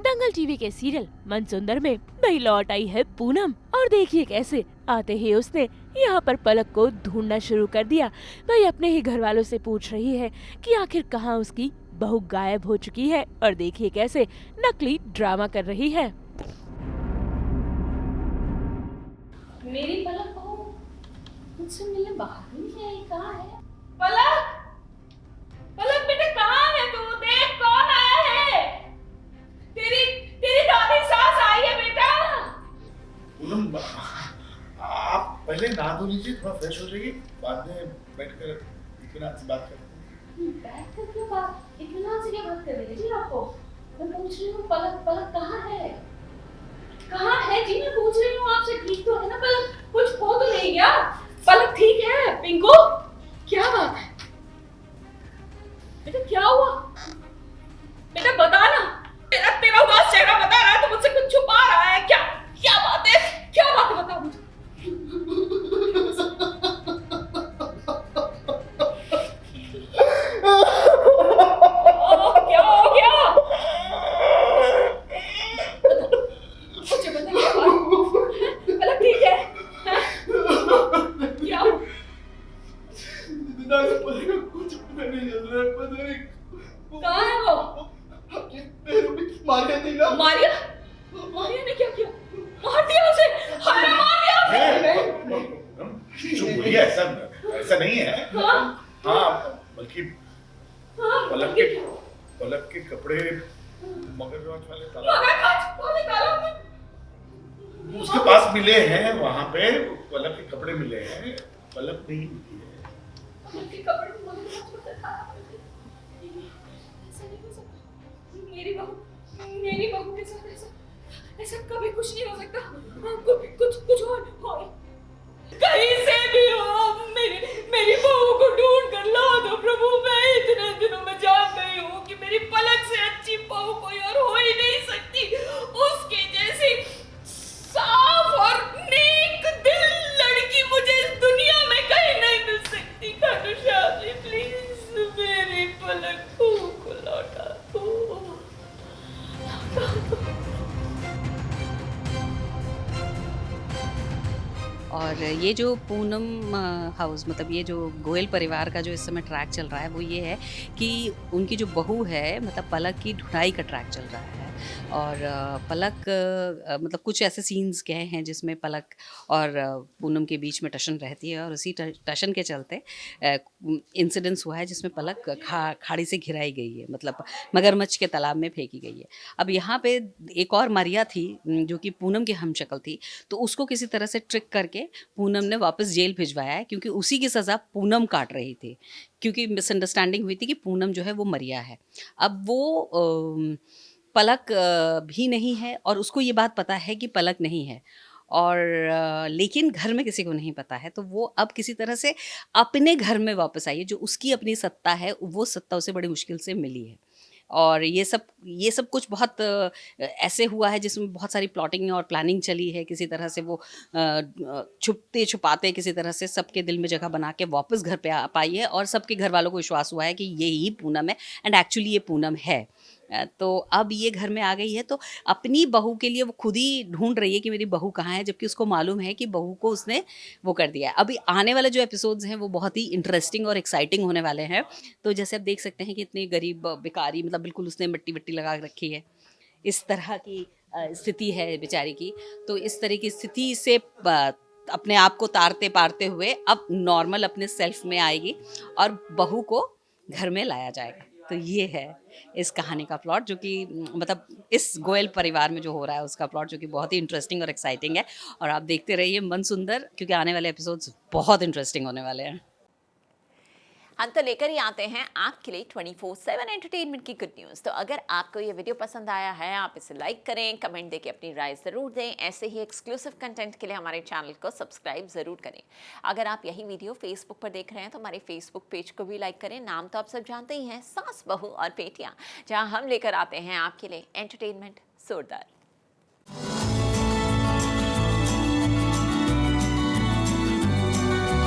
दंगल TV के serial मनसुंदर में वही लौट आई है पूनम और देखिए कैसे आते ही उसने यहाँ पर पलक को ढूंढना शुरू कर दिया। वही अपने ही घर वालों से पूछ रही है कि आखिर कहाँ उसकी बहू गायब हो चुकी है और देखिए कैसे नकली ड्रामा कर रही है। मेरी पलक बहू मुझसे मिलने बाहर ही नहीं आई, कहाँ है? पलक, पलक बेटा कहाँ है तू? देख कौन आया है? तेरी तेरी दादी सास आई है बेटा। पूनम, आप पहले नहा धो लीजिए, थोड़ा फ्रेश हो जाइए, बाद में बैठकर इत्मीनान से बात करते हैं। बैठकर क्यों बात, इत्मीनान से क्या बात कर रही है जी? आपको मैं पूछ रही हूँ पलक, पलक कहाँ है? कहाँ है जी? मैं पूछ रही हूँ आपसे, ठीक तो है ना पलक? कुछ हो तो नहीं गया? पलक ठीक है? पिंकू क्या बात है बेटा, क्या हुआ बेटा? बता ना, तेरा उदास चेहरा बता रहा है तो मुझसे कुछ छुपा रहा है क्या? क्या बात है, क्या बात है बता मुझे। क्या हो गया? मुझे बता क्या बात? पलक ठीक है? क्या हो? कुछ नहीं चल रहा है, पता नहीं कहाँ है वो? मारिया थी ना। मारिया? मारिया ने क्या किया? मार दिया उसे? हाय मार दिया उसे? चुप बोलिए, ऐसा ऐसा नहीं है। हाँ, बल्कि पलक के कपड़े मगरमच्छ वाले तालाब में उसके पास मिले हैं। वहाँ पे पलक के कपड़े मिले हैं, पलक नहीं मिली है। पलक के कपड़े मगरमच्छ वाले तालाब में? ऐसा नहीं हो सकता। मेरी बहू के साथ ऐसा कभी कुछ नहीं हो सकता। कुछ और हो, कहीं से भी हो, मेरी बहू को ढूंढ कर ला दो प्रभु। मैं इतने दिनों में जान गई हूँ कि मेरी पलक से अच्छी बहू कोई और हो ही नहीं सकती। उसके जैसी साफ और नेक दिल लड़की मुझे इस दुनिया में कहीं नहीं मिल सकती। खाटूश्याम जी प्लीज मेरी पलक को लौटा दो। और ये जो पूनम हाउस मतलब ये जो गोयल परिवार का जो इस समय ट्रैक चल रहा है वो ये है कि उनकी जो बहू है मतलब पलक की ढूंढाई का ट्रैक चल रहा है। और पलक मतलब कुछ ऐसे सीन्स गए हैं जिसमें पलक और पूनम के बीच में टशन रहती है और उसी टशन के चलते इंसिडेंस हुआ है जिसमें पलक खाड़ी से घिराई गई है, मतलब मगरमच्छ के तालाब में फेंकी गई है। अब यहाँ पे एक और मारिया थी जो कि पूनम की हमशक्ल थी, तो उसको किसी तरह से ट्रिक करके पूनम ने वापस जेल भिजवाया है क्योंकि उसी की सज़ा पूनम काट रही थी, क्योंकि मिसअंडरस्टैंडिंग हुई थी कि पूनम जो है वो मरिया है। अब वो पलक भी नहीं है और उसको ये बात पता है कि पलक नहीं है, और लेकिन घर में किसी को नहीं पता है, तो वो अब किसी तरह से अपने घर में वापस आई है। जो उसकी अपनी सत्ता है वो सत्ता उसे बड़ी मुश्किल से मिली है। और ये सब कुछ बहुत ऐसे हुआ है जिसमें बहुत सारी प्लॉटिंग और प्लानिंग चली है। किसी तरह से वो छुपते छुपाते किसी तरह से सबके दिल में जगह बना के वापस घर पे आ पाई है और सबके घर वालों को विश्वास हुआ है कि ये ही पूनम है, एंड एक्चुअली ये पूनम है। तो अब ये घर में आ गई है, तो अपनी बहू के लिए वो खुद ही ढूंढ रही है कि मेरी बहू कहाँ है, जबकि उसको मालूम है कि बहू को उसने वो कर दिया है। अभी आने वाले जो एपिसोड्स हैं वो बहुत ही इंटरेस्टिंग और एक्साइटिंग होने वाले हैं। तो जैसे आप देख सकते हैं कि इतनी गरीब भिखारी, मतलब बिल्कुल उसने मिट्टी विट्टी लगा रखी है, इस तरह की स्थिति है बेचारी की। तो इस तरह की स्थिति से अपने आप को तारते पारते हुए अब नॉर्मल अपने सेल्फ में आएगी और बहू को घर में लाया जाएगा। तो ये है इस कहानी का प्लॉट, जो कि मतलब इस गोयल परिवार में जो हो रहा है उसका प्लॉट, जो कि बहुत ही इंटरेस्टिंग और एक्साइटिंग है। और आप देखते रहिए मनसुंदर, क्योंकि आने वाले एपिसोड्स बहुत इंटरेस्टिंग होने वाले हैं। हम तो लेकर ही आते हैं आपके लिए 24/7 एंटरटेनमेंट की गुड न्यूज़। तो अगर आपको ये वीडियो पसंद आया है, आप इसे लाइक करें, कमेंट देके अपनी राय ज़रूर दें। ऐसे ही एक्सक्लूसिव कंटेंट के लिए हमारे चैनल को सब्सक्राइब ज़रूर करें। अगर आप यही वीडियो फेसबुक पर देख रहे हैं तो हमारे फेसबुक पेज को भी लाइक करें। नाम तो आप सब जानते ही हैं, सास बहू और बेटियाँ, जहाँ हम लेकर आते हैं आपके लिए एंटरटेनमेंट जोरदार।